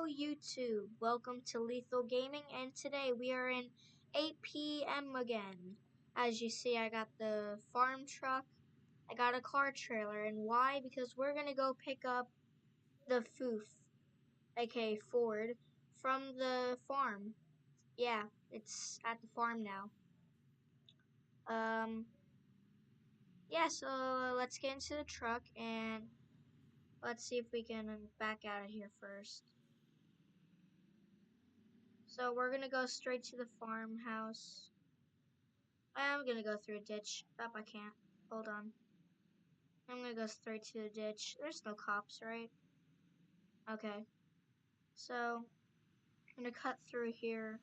Hello YouTube, welcome to Lethal Gaming, and today we are in 8 p.m. again. As you see, I got the farm truck, I got a car trailer, and why? Because we're gonna go pick up the foof, aka Ford, from the farm. Yeah, it's at the farm now. Yeah, so let's get into the truck and let's see if we can back out of here first. So we're gonna go straight to the farmhouse. I'm gonna go through a ditch. Oh, I can't. Hold on. I'm gonna go straight to the ditch. There's no cops, right? Okay. So, I'm gonna cut through here.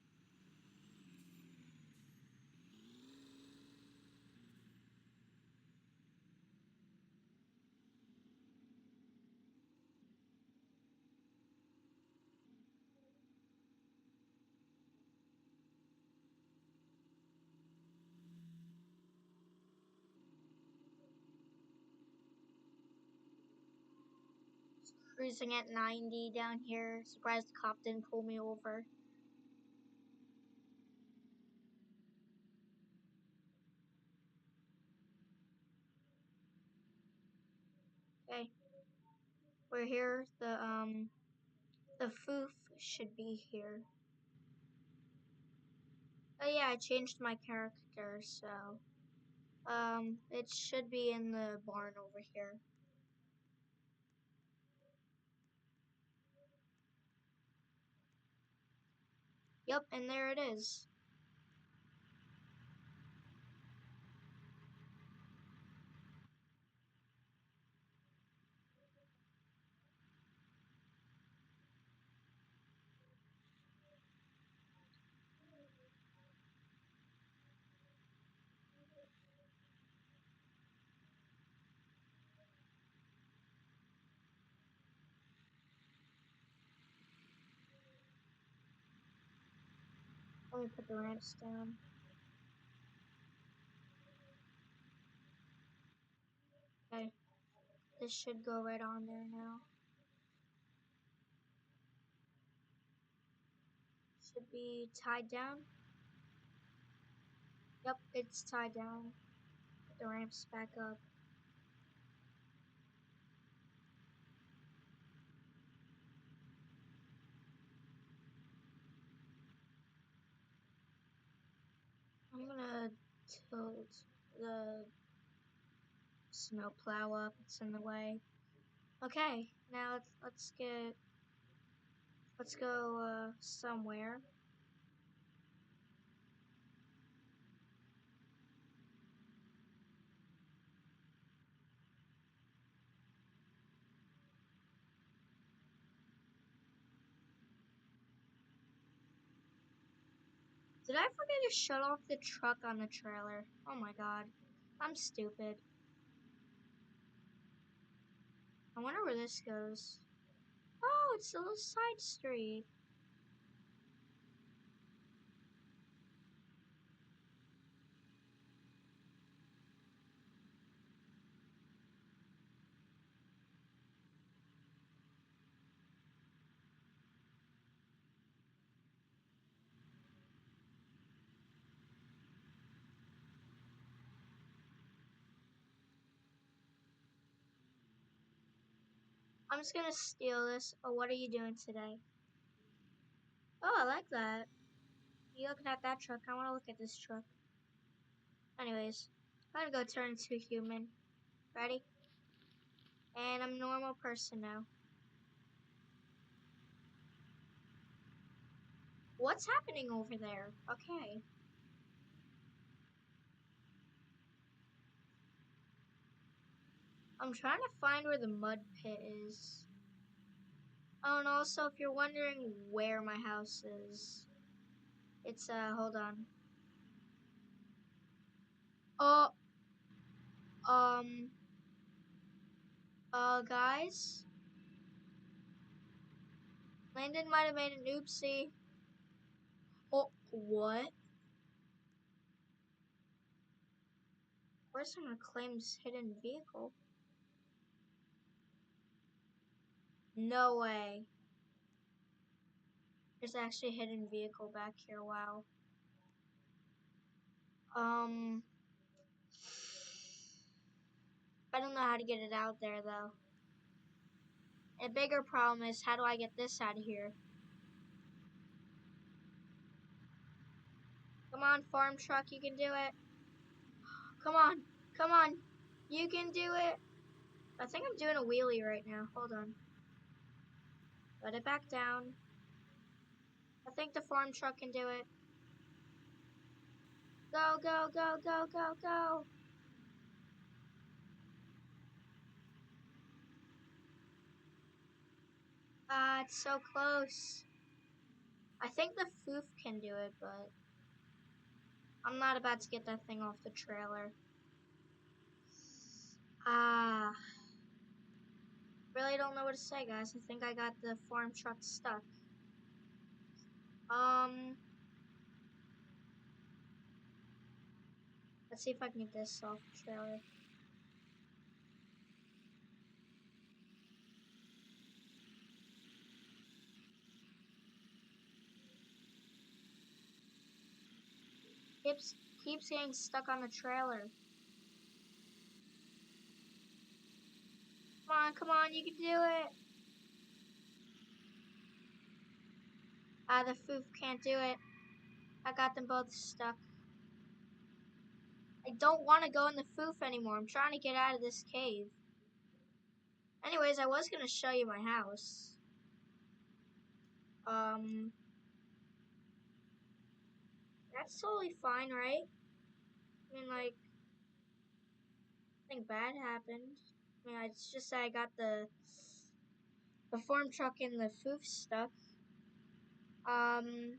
Cruising at 90 down here. Surprised the cop didn't pull me over. Okay. We're here. The foof should be here. Oh yeah, I changed my character, so it should be in the barn over here. Yep, and there it is. Let me put the ramps down. Okay. This should go right on there now. Should be tied down. Yep, it's tied down. Put the ramps back up. I'm gonna tilt the snow plow up. It's in the way. Okay, now let's go somewhere. Did I forget to shut off the truck on the trailer? Oh my god, I'm stupid. I wonder where this goes. Oh, it's a little side street. I'm just gonna steal this. Oh, what are you doing today? Oh, I like that. You looking at that truck? I want to look at this truck. Anyways, I'm gonna go turn into a human. Ready? And I'm a normal person now. What's happening over there? Okay. I'm trying to find where the mud pit is. Oh, and also, if you're wondering where my house is, it's, hold on. Oh, um, guys? Landon might have made an oopsie. Oh, what? Person claims hidden vehicle. No way. There's actually a hidden vehicle back here. Wow. I don't know how to get it out there though. A bigger problem is how do I get this out of here? Come on, farm truck, you can do it. Come on, come on. You can do it. I think I'm doing a wheelie right now. Hold on. Let it back down. I think the farm truck can do it. Go, go, go, go, go, go. Ah, it's so close. I think the foof can do it, but I'm not about to get that thing off the trailer. Ah, really don't know what to say, guys. I think I got the farm truck stuck. Let's see if I can get this off the trailer. Keeps getting stuck on the trailer. Come on, you can do it. Ah, the foof can't do it. I got them both stuck. I don't want to go in the foof anymore. I'm trying to get out of this cave. Anyways, I was going to show you my house. That's totally fine, right? I mean, like, nothing bad happened. I mean, it's just that I got the farm truck and the foof stuck. Um,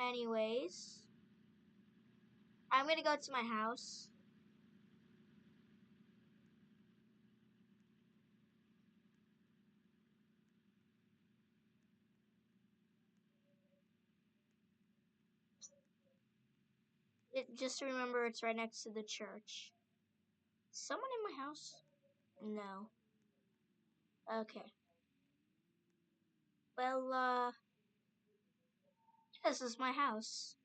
anyways, I'm gonna go to my house. Just remember, it's right next to the church. Someone in my house? No. Okay. Well, this is my house.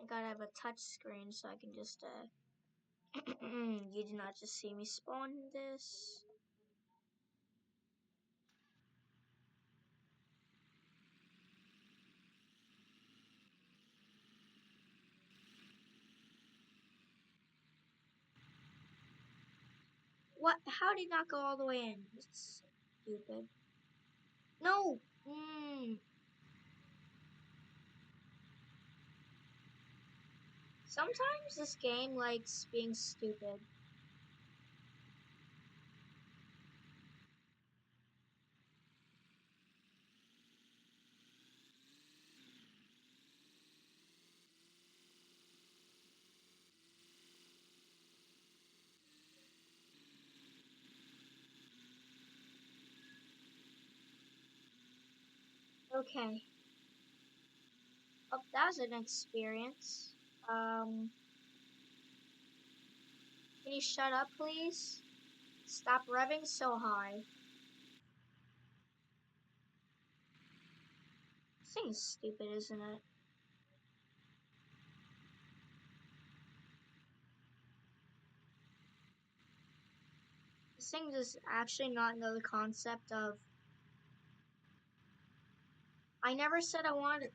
I gotta have a touch screen so I can just, you did not just see me spawn this. What? How did it not go all the way in? It's stupid. No! Sometimes this game likes being stupid. Okay. Oh, that was an experience. Can you shut up, please? Stop revving so high. This thing is stupid, isn't it? This thing does actually not know the concept of... I never said I wanted...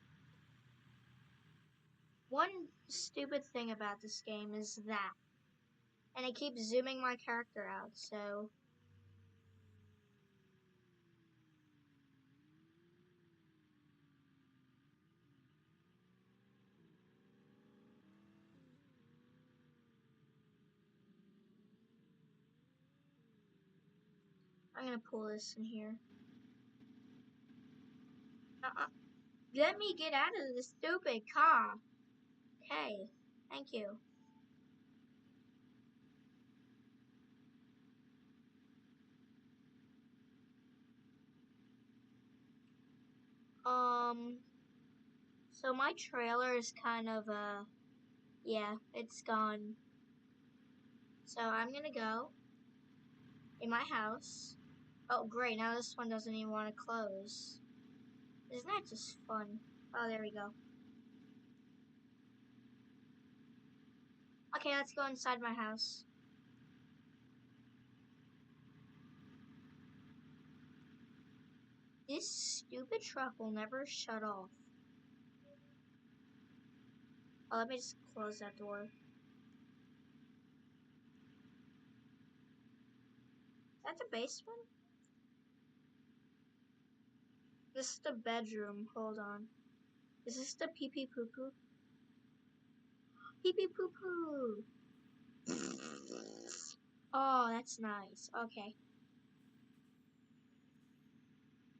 One stupid thing about this game is that. And it keeps zooming my character out, so... I'm gonna pull this in here. Let me get out of this stupid car. Okay, thank you. So my trailer is kind of, yeah, it's gone. So I'm gonna go. in my house. Oh, great. Now this one doesn't even want to close. Isn't that just fun? Oh, there we go. Okay, let's go inside my house. This stupid truck will never shut off. Oh, let me just close that door. Is that the basement? This is the bedroom. Hold on. Is this the pee pee poo poo? Pee pee poo poo. Oh, that's nice. Okay.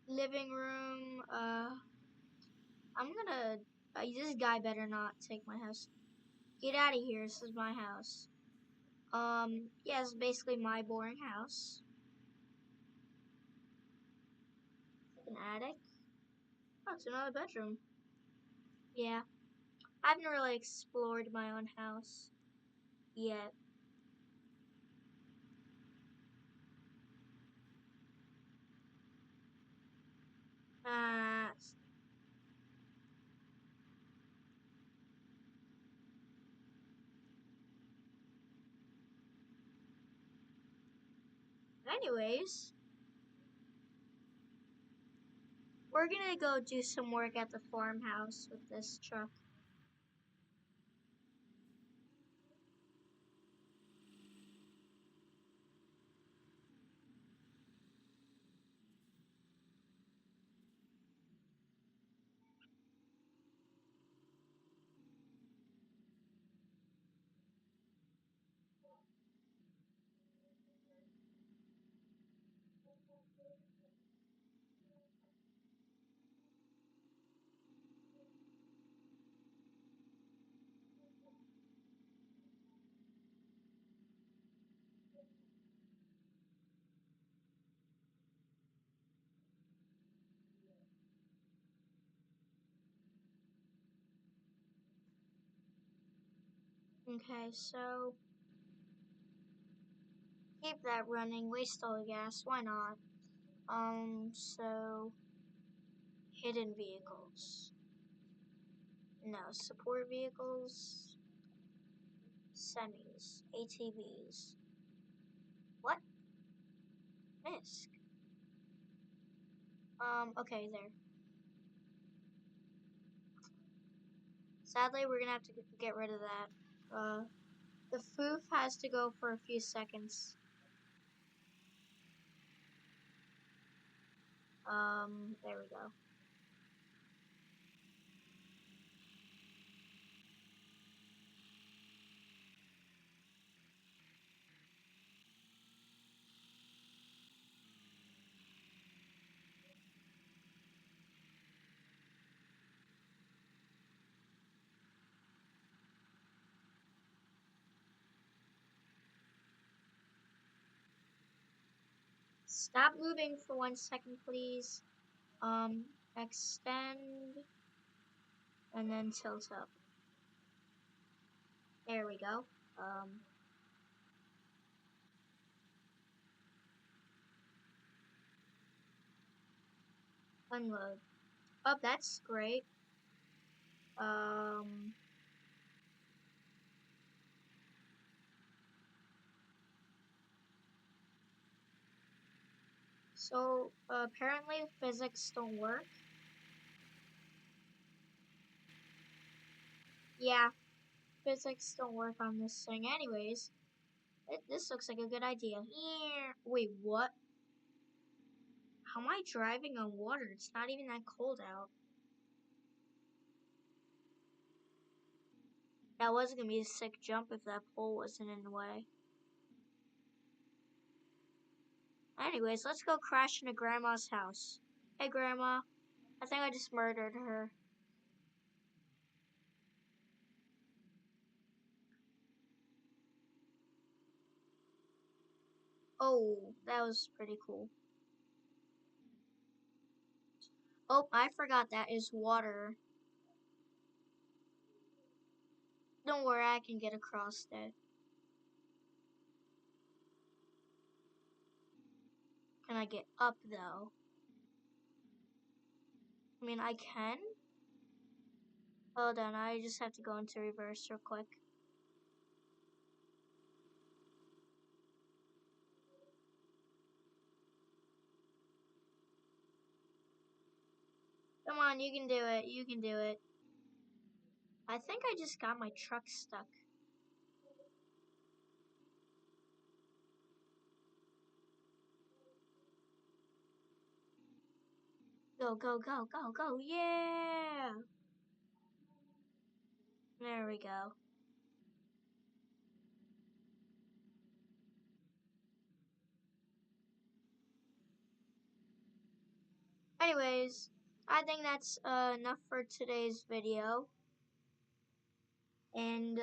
Living room. I'm gonna. This guy better not take my house. Get out of here. This is my house. Yeah, it's basically my boring house. An attic. Oh, it's another bedroom. Yeah. I haven't really explored my own house yet. Uh, anyways, we're gonna go do some work at the farmhouse with this truck. Okay, so keep that running, waste all the gas, why not? So hidden vehicles. No, support vehicles, semis, ATVs. What? Misk. Okay, there. Sadly, we're gonna have to get rid of that. The foof has to go for a few seconds. There we go. Stop moving for 1 second, please. Extend and then tilt up. There we go. Unload. Oh, that's great. Um, so apparently physics don't work. Yeah, physics don't work on this thing. Anyways, this looks like a good idea. Yeah. Wait, what? How am I driving on water? It's not even that cold out. That was gonna be a sick jump if that pole wasn't in the way. Anyways, let's go crash into Grandma's house. Hey, Grandma. I think I just murdered her. Oh, that was pretty cool. Oh, I forgot that is water. Don't worry, I can get across that. Can I get up though? I mean, I can. Hold on, I just have to go into reverse real quick. Come on, you can do it. You can do it. I think I just got my truck stuck. Go, go, go, go, go. Yeah! There we go. Anyways, I think that's enough for today's video. And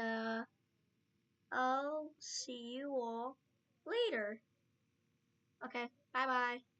I'll see you all later. Okay, bye bye.